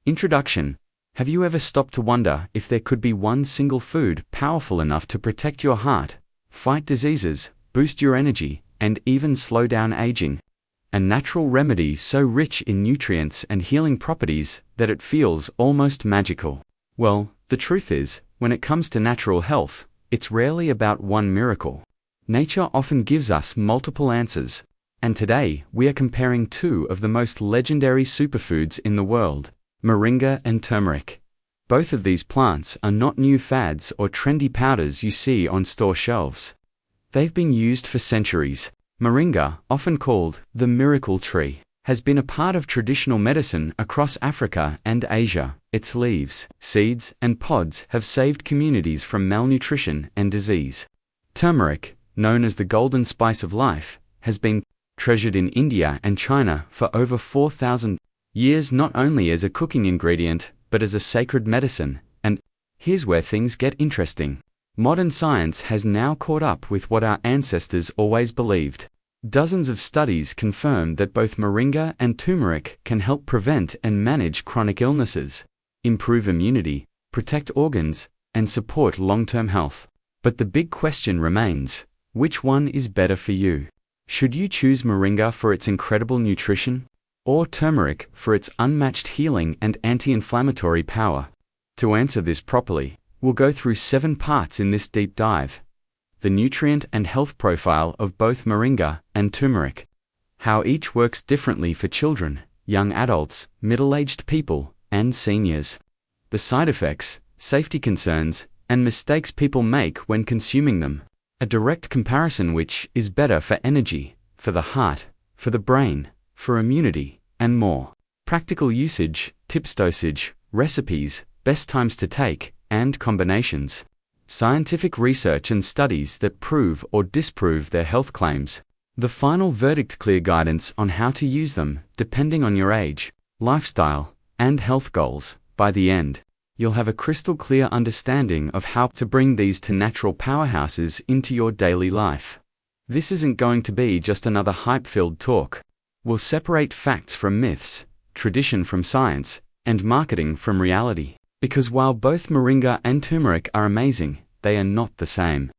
Introduction. Have you ever stopped to wonder if there could be one single food powerful enough to protect your heart, fight diseases, boost your energy, and even slow down aging? A natural remedy so rich in nutrients and healing properties that it feels almost magical. Well, the truth is, when it comes to natural health, it's rarely about one miracle. Nature often gives us multiple answers. And today, we are comparing two of the most legendary superfoods in the world, Moringa and turmeric. Both of these plants are not new fads or trendy powders you see on store shelves. They've been used for centuries. Moringa, often called the miracle tree, has been a part of traditional medicine across Africa and Asia. Its leaves, seeds, and pods have saved communities from malnutrition and disease. Turmeric, known as the golden spice of life, has been treasured in India and China for over 4,000 years, not only as a cooking ingredient, but as a sacred medicine. And here's where things get interesting. Modern science has now caught up with what our ancestors always believed. Dozens of studies confirm that both moringa and turmeric can help prevent and manage chronic illnesses, improve immunity, protect organs, and support long-term health. But the big question remains, which one is better for you? Should you choose moringa for its incredible nutrition, or turmeric for its unmatched healing and anti-inflammatory power? To answer this properly, we'll go through 7 parts in this deep dive. The nutrient and health profile of both moringa and turmeric. How each works differently for children, young adults, middle-aged people, and seniors. The side effects, safety concerns, and mistakes people make when consuming them. A direct comparison: which is better for energy, for the heart, for the brain, for immunity, and more. Practical usage, tips, dosage, recipes, best times to take, and combinations. Scientific research and studies that prove or disprove their health claims. The final verdict: clear guidance on how to use them, depending on your age, lifestyle, and health goals. By the end, you'll have a crystal clear understanding of how to bring these two natural powerhouses into your daily life. This isn't going to be just another hype-filled talk. We'll separate facts from myths, tradition from science, and marketing from reality. Because while both moringa and turmeric are amazing, they are not the same.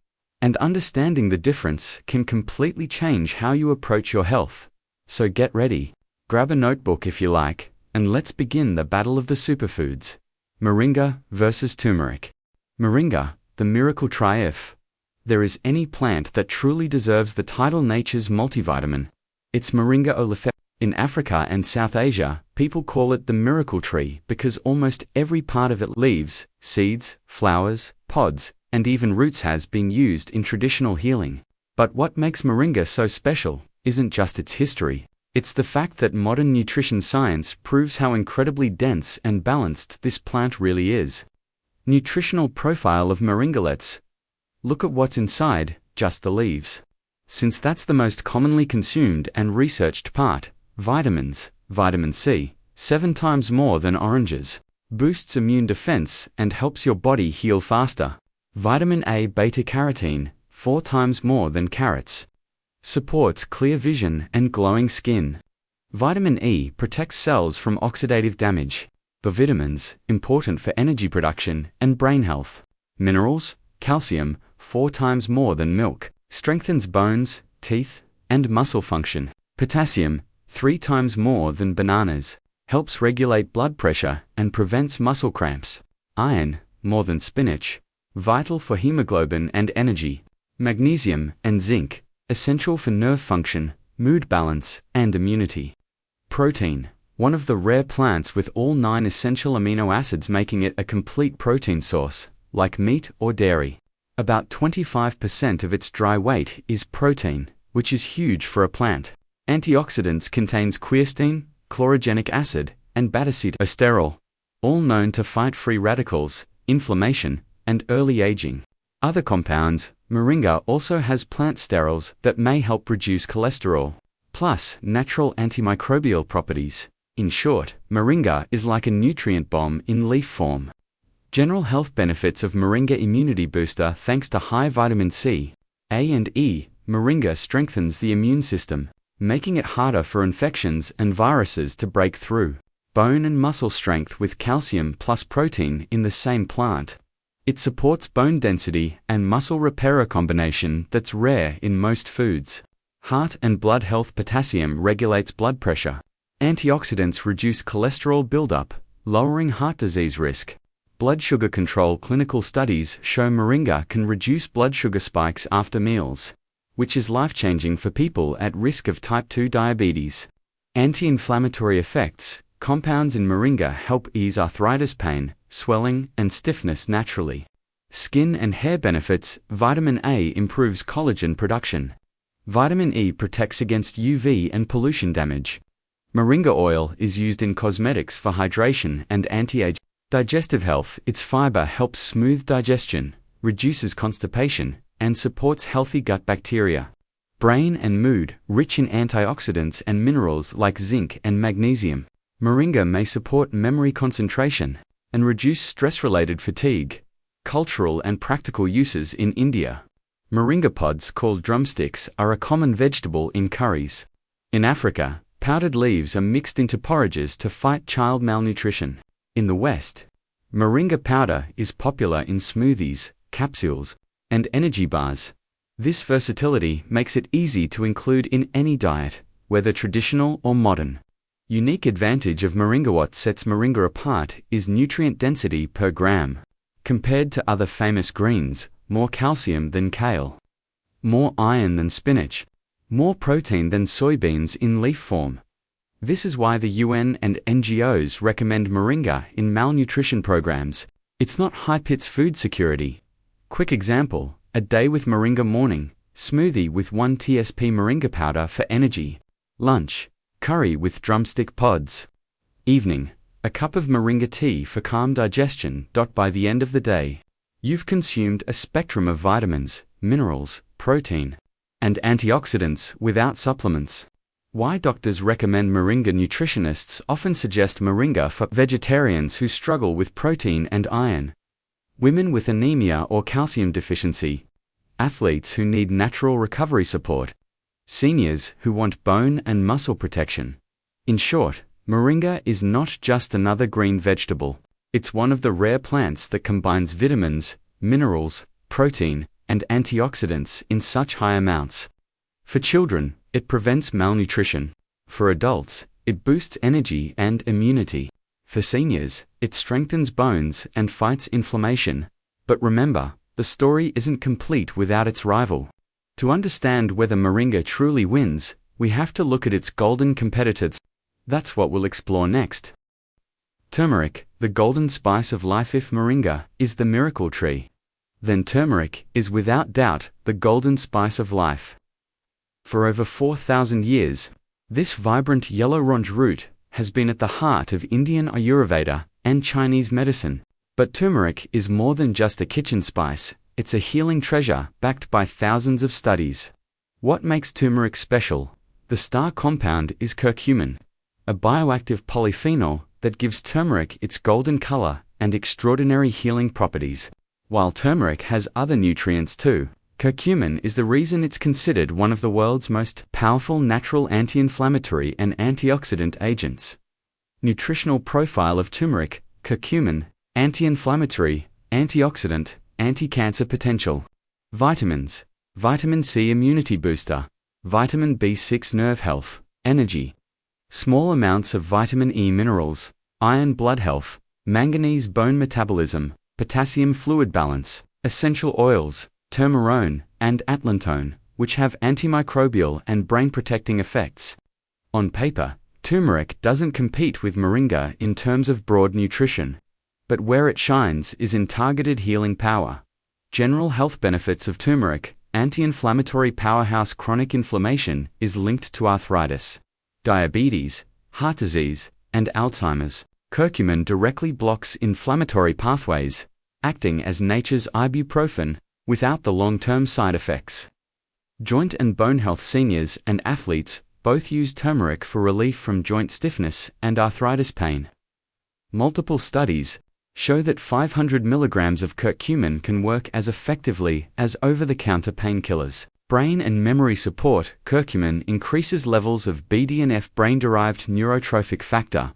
And understanding the difference can completely change how you approach your health. So get ready, grab a notebook if you like, and let's begin the battle of the superfoods. Moringa versus turmeric. Moringa, the miracle tree. If there is any plant that truly deserves the title nature's multivitamin, it's Moringa oleifera. In Africa and South Asia, people call it the miracle tree because almost every part of it, leaves, seeds, flowers, pods, and even roots, has been used in traditional healing. But what makes moringa so special isn't just its history. It's the fact that modern nutrition science proves how incredibly dense and balanced this plant really is. Nutritional profile of moringa. Let's look at what's inside, just the leaves. Since that's the most commonly consumed and researched part. Vitamins. Vitamin C, 7 times more than oranges. Boosts immune defense and helps your body heal faster. Vitamin A beta-carotene, 4 times more than carrots. Supports clear vision and glowing skin. Vitamin E protects cells from oxidative damage. B vitamins, important for energy production and brain health. Minerals, calcium, 4 times more than milk. Strengthens bones, teeth, and muscle function. Potassium, 3 times more than bananas. Helps regulate blood pressure and prevents muscle cramps. Iron, more than spinach. Vital for hemoglobin and energy. Magnesium and zinc, essential for nerve function, mood balance, and immunity. Protein, one of the rare plants with all 9 essential amino acids, making it a complete protein source, like meat or dairy. About 25% of its dry weight is protein, which is huge for a plant. Antioxidants: contains quercetin, chlorogenic acid, and beta-acetosterol, all known to fight free radicals, inflammation, and early aging. Other compounds: moringa also has plant sterols that may help reduce cholesterol, plus natural antimicrobial properties. In short, moringa is like a nutrient bomb in leaf form. General health benefits of moringa: immunity booster thanks to high vitamin C, A and E. Moringa strengthens the immune system, making it harder for infections and viruses to break through. bone and muscle strength with calcium plus protein in the same plant. It supports bone density and muscle repair, a combination that's rare in most foods. Heart and blood health. Potassium regulates blood pressure. Antioxidants reduce cholesterol buildup, lowering heart disease risk. Blood sugar control. Clinical studies show moringa can reduce blood sugar spikes after meals, which is life-changing for people at risk of type 2 diabetes. Anti-inflammatory effects. Compounds in moringa help ease arthritis pain, swelling, and stiffness naturally. Skin and hair benefits. Vitamin A improves collagen production. Vitamin E protects against UV and pollution damage. Moringa oil is used in cosmetics for hydration and anti-age. Digestive health. Its fiber helps smooth digestion, reduces constipation, and supports healthy gut bacteria. Brain and mood. Rich in antioxidants and minerals like zinc and magnesium, moringa may support memory, concentration, and reduce stress-related fatigue. Cultural and practical uses in India. Moringa pods, called drumsticks, are a common vegetable in curries. In Africa, powdered leaves are mixed into porridges to fight child malnutrition. In the West, moringa powder is popular in smoothies, capsules, and energy bars. This versatility makes it easy to include in any diet, whether traditional or modern. Unique advantage of moringa. What sets moringa apart is nutrient density per gram. Compared to other famous greens, more calcium than kale, more iron than spinach, more protein than soybeans in leaf form. This is why the UN and NGOs recommend moringa in malnutrition programs. It's not hype, it's food security. Quick example: a day with moringa. Morning, smoothie with 1 tsp moringa powder for energy. Lunch, curry with drumstick pods. Evening, a cup of moringa tea for calm digestion. By the end of the day, you've consumed a spectrum of vitamins, minerals, protein, and antioxidants without supplements. Why doctors recommend moringa. Nutritionists often suggest moringa for vegetarians who struggle with protein and iron, women with anemia or calcium deficiency, athletes who need natural recovery support, seniors who want bone and muscle protection. In short, moringa is not just another green vegetable. It's one of the rare plants that combines vitamins, minerals, protein, and antioxidants in such high amounts. For children, it prevents malnutrition. For adults, it boosts energy and immunity. For seniors, it strengthens bones and fights inflammation. But remember, the story isn't complete without its rival. To understand whether moringa truly wins, we have to look at its golden competitors. That's what we'll explore next. Turmeric, the golden spice of life. If moringa is the miracle tree, then turmeric is without doubt the golden spice of life. For over 4,000 years, this vibrant yellow-orange root has been at the heart of Indian Ayurveda and Chinese medicine. But turmeric is more than just a kitchen spice, it's a healing treasure backed by thousands of studies. What makes turmeric special? The star compound is curcumin, a bioactive polyphenol that gives turmeric its golden color and extraordinary healing properties. While turmeric has other nutrients too, curcumin is the reason it's considered one of the world's most powerful natural anti-inflammatory and antioxidant agents. Nutritional profile of turmeric: curcumin, anti-inflammatory, antioxidant, anti-cancer potential. Vitamins: vitamin C, immunity booster; vitamin B6, nerve health, energy; small amounts of vitamin E, minerals; iron, blood health; manganese, bone metabolism; potassium, fluid balance; essential oils, turmerone and atlantoin, which have antimicrobial and brain-protecting effects. On paper, turmeric doesn't compete with moringa in terms of broad nutrition, but where it shines is in targeted healing power. General health benefits of turmeric: anti-inflammatory powerhouse, chronic inflammation is linked to arthritis, diabetes, heart disease, and Alzheimer's. Curcumin directly blocks inflammatory pathways, acting as nature's ibuprofen without the long-term side effects. Joint and bone health: seniors and athletes both use turmeric for relief from joint stiffness and arthritis pain. Multiple studies show that 500 milligrams of curcumin can work as effectively as over-the-counter painkillers. Brain and memory support: curcumin increases levels of BDNF, brain-derived neurotrophic factor,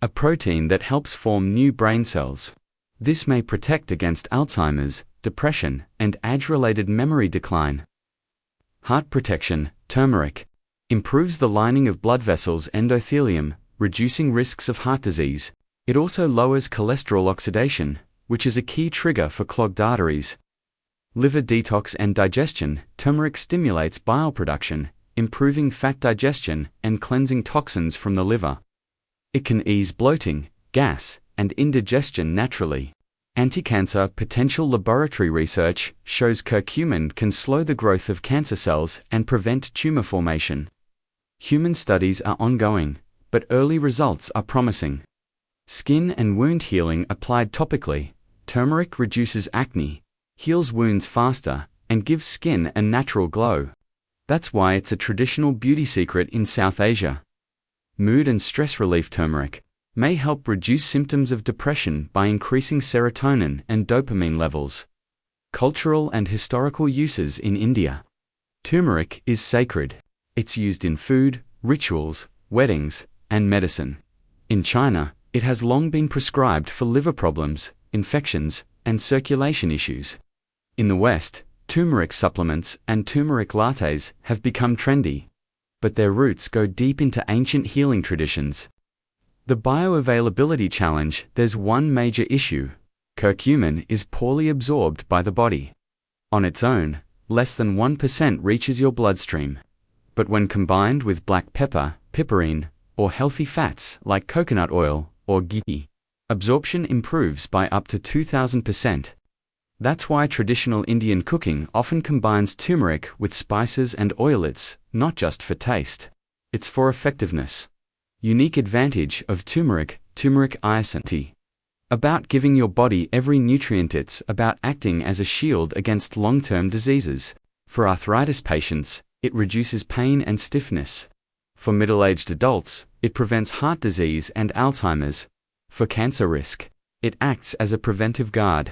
a protein that helps form new brain cells. This may protect against Alzheimer's, depression, and age-related memory decline. Heart protection, turmeric, improves the lining of blood vessels endothelium, reducing risks of heart disease. It also lowers cholesterol oxidation, which is a key trigger for clogged arteries. Liver detox and digestion, turmeric stimulates bile production, improving fat digestion and cleansing toxins from the liver. It can ease bloating, gas, and indigestion naturally. Anti-cancer potential laboratory research shows curcumin can slow the growth of cancer cells and prevent tumor formation. Human studies are ongoing, but early results are promising. Skin and wound healing applied topically, turmeric reduces acne, heals wounds faster, and gives skin a natural glow. That's why it's a traditional beauty secret in South Asia. Mood and stress relief turmeric may help reduce symptoms of depression by increasing serotonin and dopamine levels. Cultural and historical uses in India. Turmeric is sacred. It's used in food, rituals, weddings, and medicine. In China, it has long been prescribed for liver problems, infections, and circulation issues. In the West, turmeric supplements and turmeric lattes have become trendy, but their roots go deep into ancient healing traditions. The bioavailability challenge, there's one major issue. Curcumin is poorly absorbed by the body. On its own, less than 1% reaches your bloodstream. But when combined with black pepper, piperine, or healthy fats like coconut oil or ghee, absorption improves by up to 2,000%. That's why traditional Indian cooking often combines turmeric with spices and oil. It's not just for taste. It's for effectiveness. Unique advantage of turmeric, turmeric ISNT. About giving your body every nutrient. It's about acting as a shield against long-term diseases. For arthritis patients, it reduces pain and stiffness. For middle-aged adults, it prevents heart disease and Alzheimer's. For cancer risk, it acts as a preventive guard.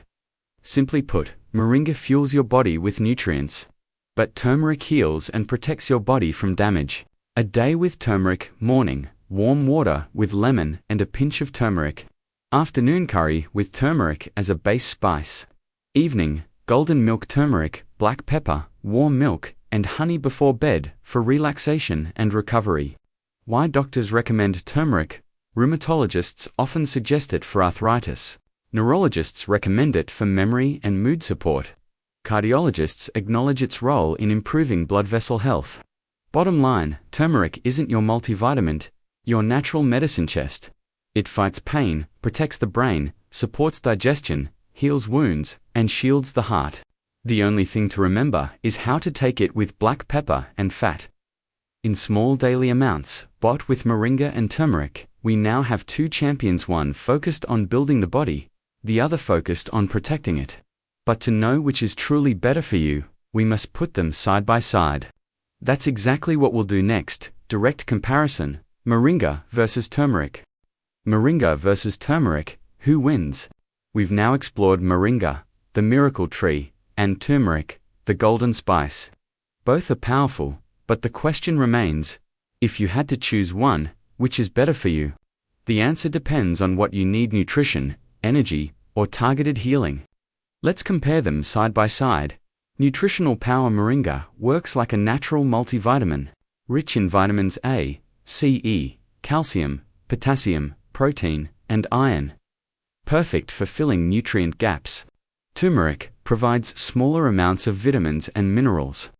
Simply put, moringa fuels your body with nutrients. But turmeric heals and protects your body from damage. A day with turmeric, morning, warm water with lemon and a pinch of turmeric. Afternoon curry with turmeric as a base spice. Evening, golden milk turmeric, black pepper, warm milk, and honey before bed for relaxation and recovery. Why doctors recommend turmeric? Rheumatologists often suggest it for arthritis. Neurologists recommend it for memory and mood support. Cardiologists acknowledge its role in improving blood vessel health. Bottom line, turmeric isn't your multivitamin, your natural medicine chest. It fights pain, protects the brain, supports digestion, heals wounds, and shields the heart. The only thing to remember is how to take it with black pepper and fat. In small daily amounts, bought with moringa and turmeric, we now have two champions, one focused on building the body, the other focused on protecting it. But to know which is truly better for you, we must put them side by side. That's exactly what we'll do next. Direct comparison, moringa versus turmeric. Moringa versus turmeric, who wins? We've now explored moringa, the miracle tree, and turmeric, the golden spice. Both are powerful, but the question remains, if you had to choose one, which is better for you? The answer depends on what you need: nutrition, energy, or targeted healing. Let's compare them side by side. Nutritional Power Moringa works like a natural multivitamin, rich in vitamins A, C, E, calcium, potassium, protein, and iron. Perfect for filling nutrient gaps. Turmeric provides smaller amounts of vitamins and minerals.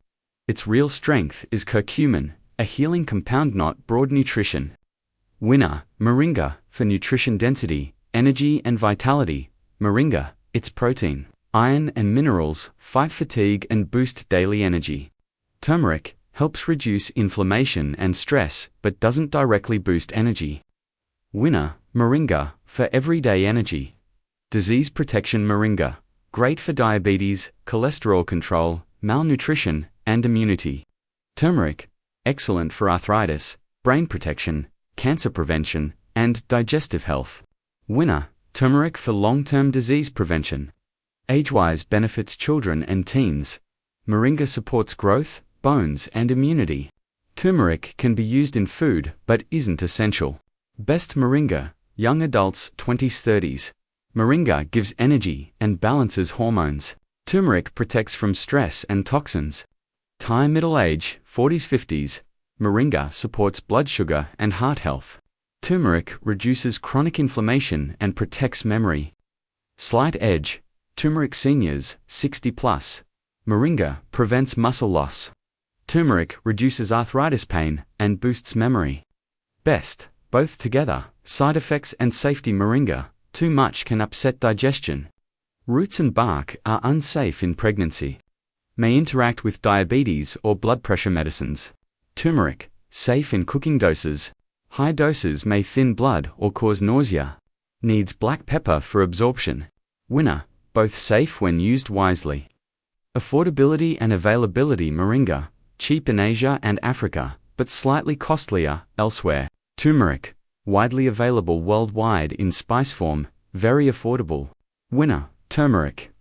Its real strength is curcumin, a healing compound, not broad nutrition. Winner, moringa, for nutrition density, energy and vitality. Moringa, its protein, iron and minerals, fight fatigue and boost daily energy. Turmeric helps reduce inflammation and stress, but doesn't directly boost energy. Winner, moringa, for everyday energy. Disease protection. Moringa, great for diabetes, cholesterol control, malnutrition, and immunity. Turmeric, excellent for arthritis, brain protection, cancer prevention, and digestive health. Winner, turmeric for long-term disease prevention. Age-wise benefits children and teens. Moringa supports growth, bones, and immunity. Turmeric can be used in food, but isn't essential. Best moringa, Young adults 20s 30s. Moringa gives energy and balances hormones. Turmeric protects from stress and toxins. Thai middle age 40s 50s. Moringa supports blood sugar and heart health. Turmeric reduces chronic inflammation and protects memory. Slight edge. Turmeric seniors 60 plus. Moringa prevents muscle loss. Turmeric reduces arthritis pain and boosts memory. Best, both together, side effects and safety. Moringa, too much can upset digestion. Roots and bark are unsafe in pregnancy. May interact with diabetes or blood pressure medicines. Turmeric, safe in cooking doses. High doses may thin blood or cause nausea. Needs black pepper for absorption. Winner, both safe when used wisely. Affordability and availability. Moringa, cheap in Asia and Africa, but slightly costlier elsewhere. Turmeric, widely available worldwide in spice form, very affordable. Winner, turmeric.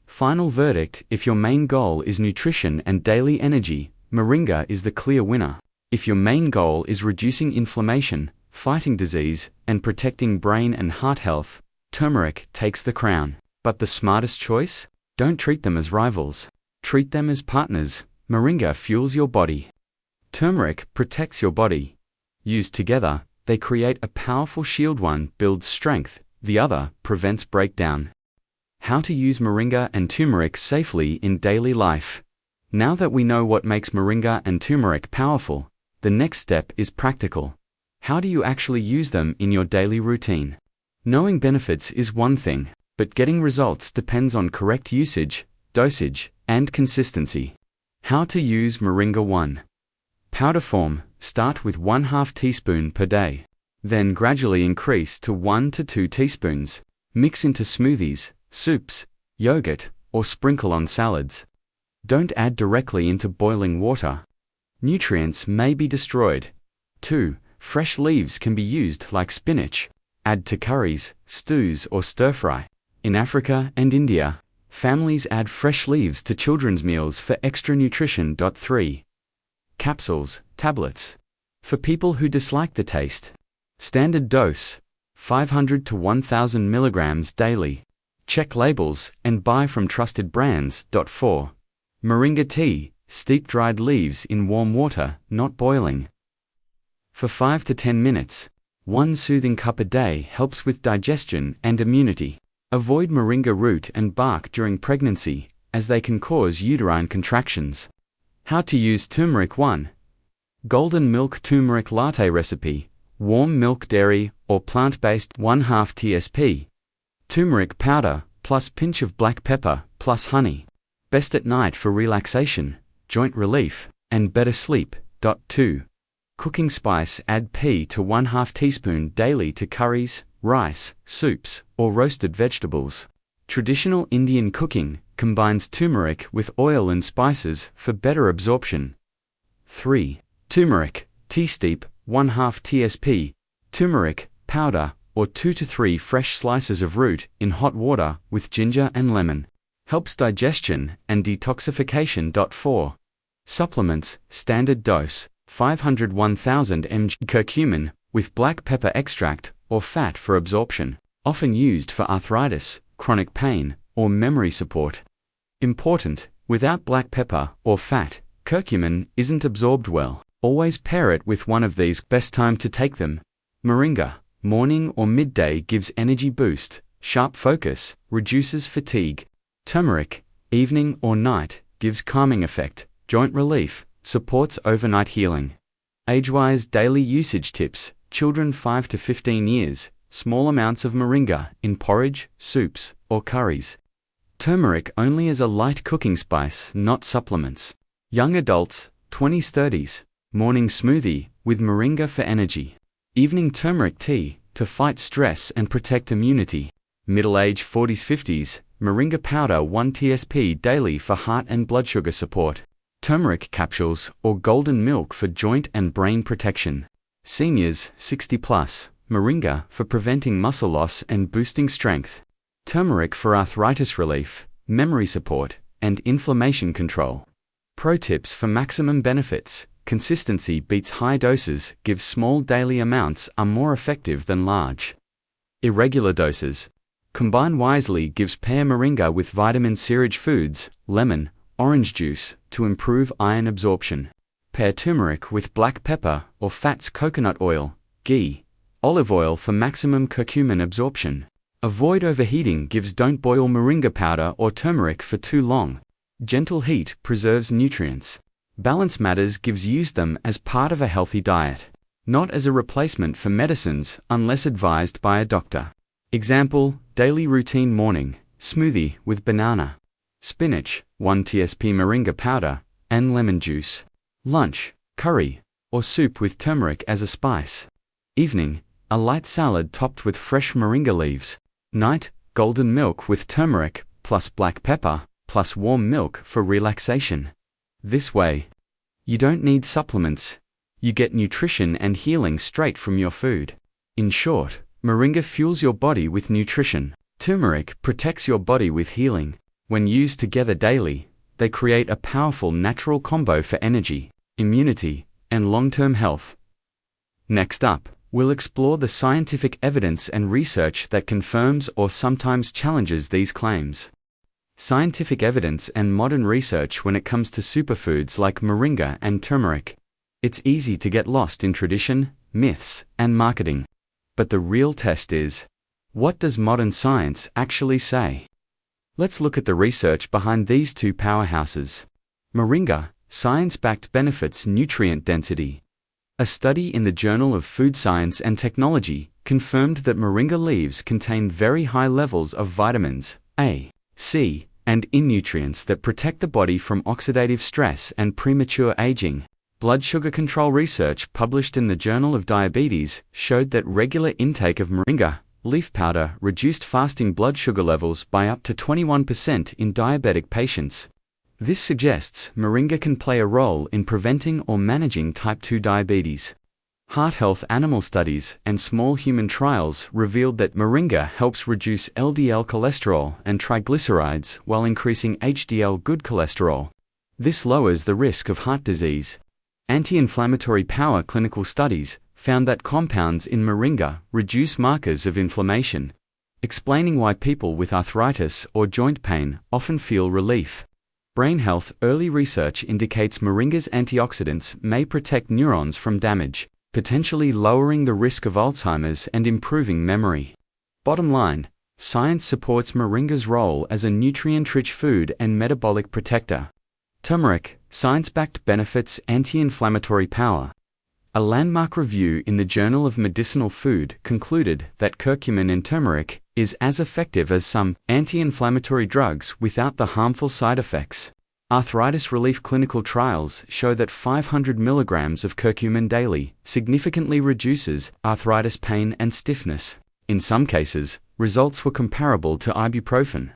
Final verdict: if your main goal is nutrition and daily energy, Moringa is the clear winner. If your main goal is reducing inflammation, fighting disease, and protecting brain and heart health, turmeric takes the crown. But the smartest choice? Don't treat them as rivals. Treat them as partners. Moringa fuels your body. Turmeric protects your body. Used together, they create a powerful shield. One builds strength, the other prevents breakdown. How to use Moringa and turmeric safely in daily life. Now that we know what makes Moringa and turmeric powerful, the next step is practical. How do you actually use them in your daily routine? Knowing benefits is one thing, but getting results depends on correct usage, dosage, and consistency. How to use Moringa 1. Powder form, start with 1/2 teaspoon per day. Then gradually increase to 1 to 2 teaspoons. Mix into smoothies, soups, yogurt, or sprinkle on salads. Don't add directly into boiling water. Nutrients may be destroyed. 2. Fresh leaves can be used like spinach. Add to curries, stews, or stir-fry. In Africa and India, families add fresh leaves to children's meals for extra nutrition. 3. Capsules, tablets. For people who dislike the taste. Standard dose, 500 to 1000 milligrams daily. Check labels and buy from trusted brands. 4. Moringa tea, steep dried leaves in warm water, not boiling. For 5 to 10 minutes. 1 soothing cup a day helps with digestion and immunity. Avoid moringa root and bark during pregnancy, as they can cause uterine contractions. How to use turmeric 1. Golden milk turmeric latte recipe, warm milk, dairy, or plant-based 1/2 tsp. Turmeric powder, plus pinch of black pepper, plus honey. Best at night for relaxation, joint relief, and better sleep. 2. Cooking spice, add pea to 1/2 teaspoon daily to curries, rice, soups, or roasted vegetables. Traditional Indian cooking combines turmeric with oil and spices for better absorption. 3. Turmeric, tea steep, 1/2 tsp. Turmeric, powder, or 2 to 3 fresh slices of root in hot water with ginger and lemon. Helps digestion and detoxification. 4. Supplements, standard dose, 500 1000 mg curcumin, with black pepper extract or fat for absorption, often used for arthritis, chronic pain, or memory support. Important, without black pepper or fat, curcumin isn't absorbed well. Always pair it with one of these. Best time to take them. Moringa, morning or midday, gives energy boost, sharp focus, reduces fatigue. Turmeric, evening or night, gives calming effect, joint relief, supports overnight healing. Age-wise daily usage tips: children 5 to 15 years, small amounts of moringa in porridge, soups, or curries. Turmeric only as a light cooking spice, not supplements. Young adults, 20s 30s, morning smoothie with moringa for energy. Evening turmeric tea to fight stress and protect immunity. Middle age 40s 50s, moringa powder 1 tsp daily for heart and blood sugar support. Turmeric capsules or golden milk for joint and brain protection. Seniors 60 plus, moringa for preventing muscle loss and boosting strength. Turmeric for arthritis relief, memory support, and inflammation control. Pro tips for maximum benefits: consistency beats high doses, give small daily amounts are more effective than large. Irregular doses. Combine wisely gives pear moringa with vitamin C-rich foods, lemon, orange juice, to improve iron absorption. Pair turmeric with black pepper or fats coconut oil, ghee, olive oil for maximum curcumin absorption. Avoid overheating gives don't boil moringa powder or turmeric for too long. Gentle heat preserves nutrients. Balance matters gives use them as part of a healthy diet, not as a replacement for medicines unless advised by a doctor. Example, daily routine morning, smoothie with banana, spinach, 1 tsp moringa powder, and lemon juice. Lunch, curry, or soup with turmeric as a spice. Evening, a light salad topped with fresh moringa leaves. Night, golden milk with turmeric, plus black pepper, plus warm milk for relaxation. This way, you don't need supplements. You get nutrition and healing straight from your food. In short, moringa fuels your body with nutrition. Turmeric protects your body with healing. When used together daily, they create a powerful natural combo for energy, immunity, and long-term health. Next up, we'll explore the scientific evidence and research that confirms or sometimes challenges these claims. Scientific evidence and modern research when it comes to superfoods like moringa and turmeric. It's easy to get lost in tradition, myths, and marketing. But the real test is, what does modern science actually say? Let's look at the research behind these two powerhouses. Moringa, science-backed benefits nutrient density. A study in the Journal of Food Science and Technology confirmed that moringa leaves contain very high levels of vitamins A, C, and I nutrients that protect the body from oxidative stress and premature aging. Blood sugar control research published in the Journal of Diabetes showed that regular intake of moringa leaf powder reduced fasting blood sugar levels by up to 21% in diabetic patients. This suggests moringa can play a role in preventing or managing type 2 diabetes. Heart health animal studies and small human trials revealed that moringa helps reduce LDL cholesterol and triglycerides while increasing HDL good cholesterol. This lowers the risk of heart disease. Anti-inflammatory power clinical studies found that compounds in moringa reduce markers of inflammation, explaining why people with arthritis or joint pain often feel relief. Brain health early research indicates moringa's antioxidants may protect neurons from damage, potentially lowering the risk of Alzheimer's and improving memory. Bottom line, science supports moringa's role as a nutrient-rich food and metabolic protector. Turmeric, science-backed benefits anti-inflammatory power. A landmark review in the Journal of Medicinal Food concluded that curcumin in turmeric is as effective as some anti-inflammatory drugs without the harmful side effects. Arthritis relief clinical trials show that 500 milligrams of curcumin daily significantly reduces arthritis pain and stiffness. In some cases, results were comparable to ibuprofen.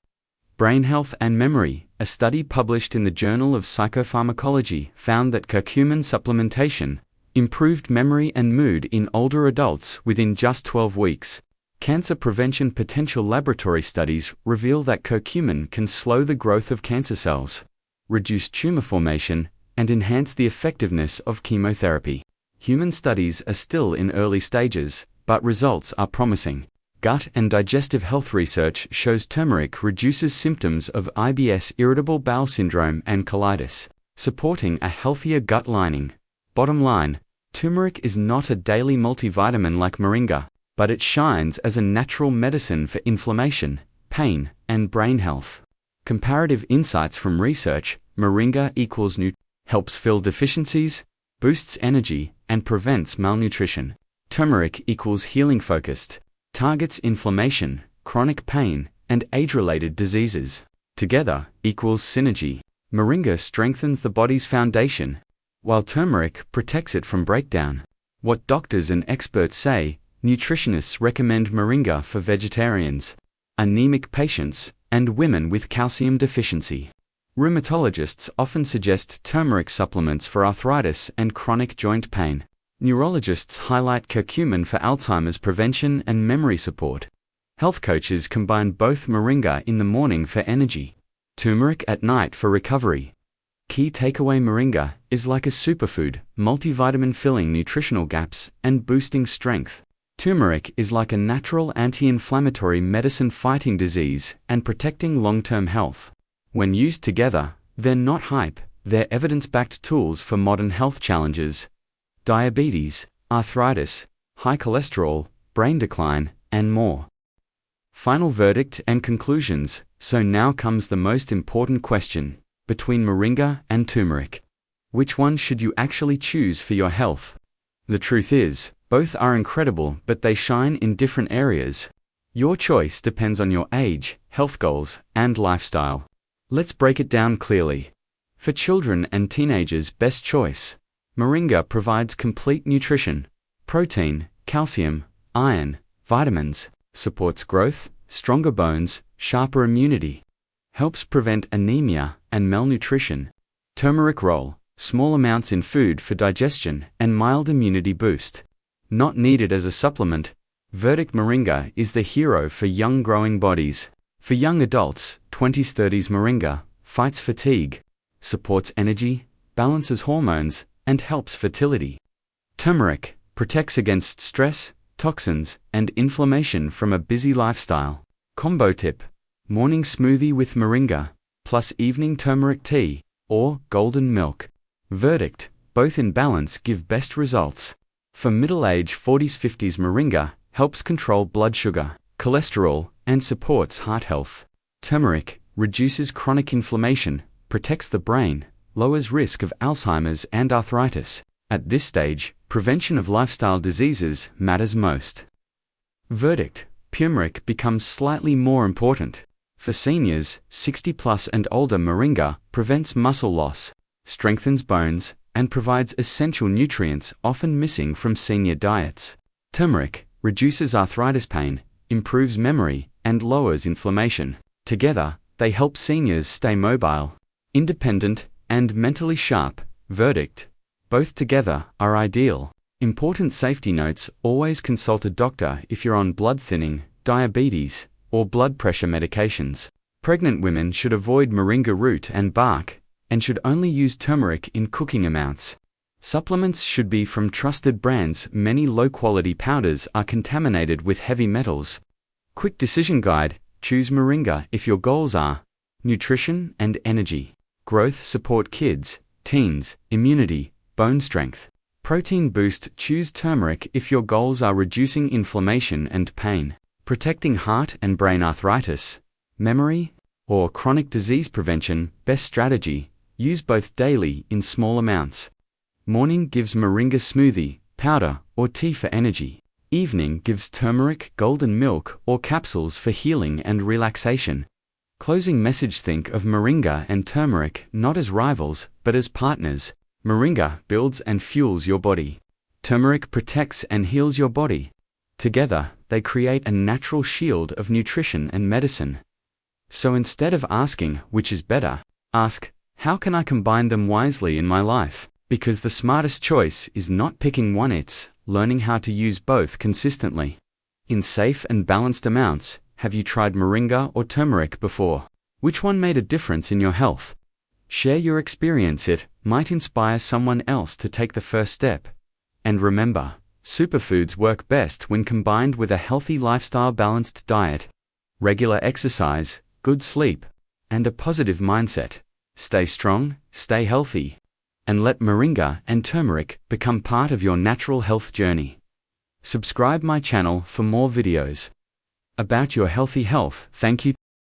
Brain health and memory. A study published in the Journal of Psychopharmacology found that curcumin supplementation improved memory and mood in older adults within just 12 weeks. Cancer prevention potential laboratory studies reveal that curcumin can slow the growth of cancer cells, reduce tumor formation, and enhance the effectiveness of chemotherapy. Human studies are still in early stages, but results are promising. Gut and digestive health research shows turmeric reduces symptoms of IBS, irritable bowel syndrome, and colitis, supporting a healthier gut lining. Bottom line, turmeric is not a daily multivitamin like moringa, but it shines as a natural medicine for inflammation, pain, and brain health. Comparative insights from research. Moringa equals helps fill deficiencies, boosts energy, and prevents malnutrition. Turmeric equals healing focused, targets inflammation, chronic pain, and age-related diseases. Together equals synergy. Moringa strengthens the body's foundation, while turmeric protects it from breakdown. What doctors and experts say. Nutritionists recommend moringa for vegetarians, anemic patients, and women with calcium deficiency. Rheumatologists often suggest turmeric supplements for arthritis and chronic joint pain. Neurologists highlight curcumin for Alzheimer's prevention and memory support. Health coaches combine both moringa in the morning for energy, turmeric at night for recovery. Key takeaway: moringa is like a superfood, multivitamin filling nutritional gaps and boosting strength. Turmeric is like a natural anti-inflammatory medicine fighting disease and protecting long-term health. When used together, they're not hype, they're evidence-backed tools for modern health challenges: diabetes, arthritis, high cholesterol, brain decline, and more. Final verdict and conclusions. So now comes the most important question. Between moringa and turmeric, which one should you actually choose for your health? The truth is, both are incredible, but they shine in different areas. Your choice depends on your age, health goals, and lifestyle. Let's break it down clearly. For children and teenagers, best choice. Moringa provides complete nutrition: protein, calcium, iron, vitamins, supports growth, stronger bones, sharper immunity, helps prevent anemia and malnutrition. Turmeric roll, small amounts in food for digestion and mild immunity boost. Not needed as a supplement. Verdict: moringa is the hero for young growing bodies. For young adults, 20s-30s, moringa fights fatigue, supports energy, balances hormones, and helps fertility. Turmeric protects against stress, toxins, and inflammation from a busy lifestyle. Combo tip: morning smoothie with moringa, plus evening turmeric tea, or golden milk. Verdict: both in balance give best results. For middle-age 40s-50s, moringa helps control blood sugar, cholesterol, and supports heart health. Turmeric reduces chronic inflammation, protects the brain, lowers risk of Alzheimer's and arthritis. At this stage, prevention of lifestyle diseases matters most. Verdict: turmeric becomes slightly more important. For seniors, 60+ and older, moringa prevents muscle loss, strengthens bones, and provides essential nutrients often missing from senior diets. Turmeric reduces arthritis pain, improves memory, and lowers inflammation. Together, they help seniors stay mobile, independent, and mentally sharp. Verdict: both together are ideal. Important safety notes: always consult a doctor if you're on blood thinning, diabetes, or blood pressure medications. Pregnant women should avoid moringa root and bark, and should only use turmeric in cooking amounts. Supplements should be from trusted brands. Many low-quality powders are contaminated with heavy metals. Quick decision guide: choose moringa if your goals are nutrition and energy, growth, support kids, teens, immunity, bone strength, protein boost. Choose turmeric if your goals are reducing inflammation and pain, protecting heart and brain, arthritis, memory, or chronic disease prevention. Best strategy: use both daily in small amounts. Morning gives moringa smoothie, powder, or tea for energy. Evening gives turmeric, golden milk, or capsules for healing and relaxation. Closing message: think of moringa and turmeric not as rivals, but as partners. Moringa builds and fuels your body. Turmeric protects and heals your body. Together, they create a natural shield of nutrition and medicine. So instead of asking which is better, ask, how can I combine them wisely in my life? Because the smartest choice is not picking one, it's learning how to use both consistently. In safe and balanced amounts. Have you tried moringa or turmeric before? Which one made a difference in your health? Share your experience, it might inspire someone else to take the first step. And remember, superfoods work best when combined with a healthy lifestyle, balanced diet, regular exercise, good sleep, and a positive mindset. Stay strong, stay healthy, and let moringa and turmeric become part of your natural health journey. Subscribe my channel for more videos about your healthy health. Thank you.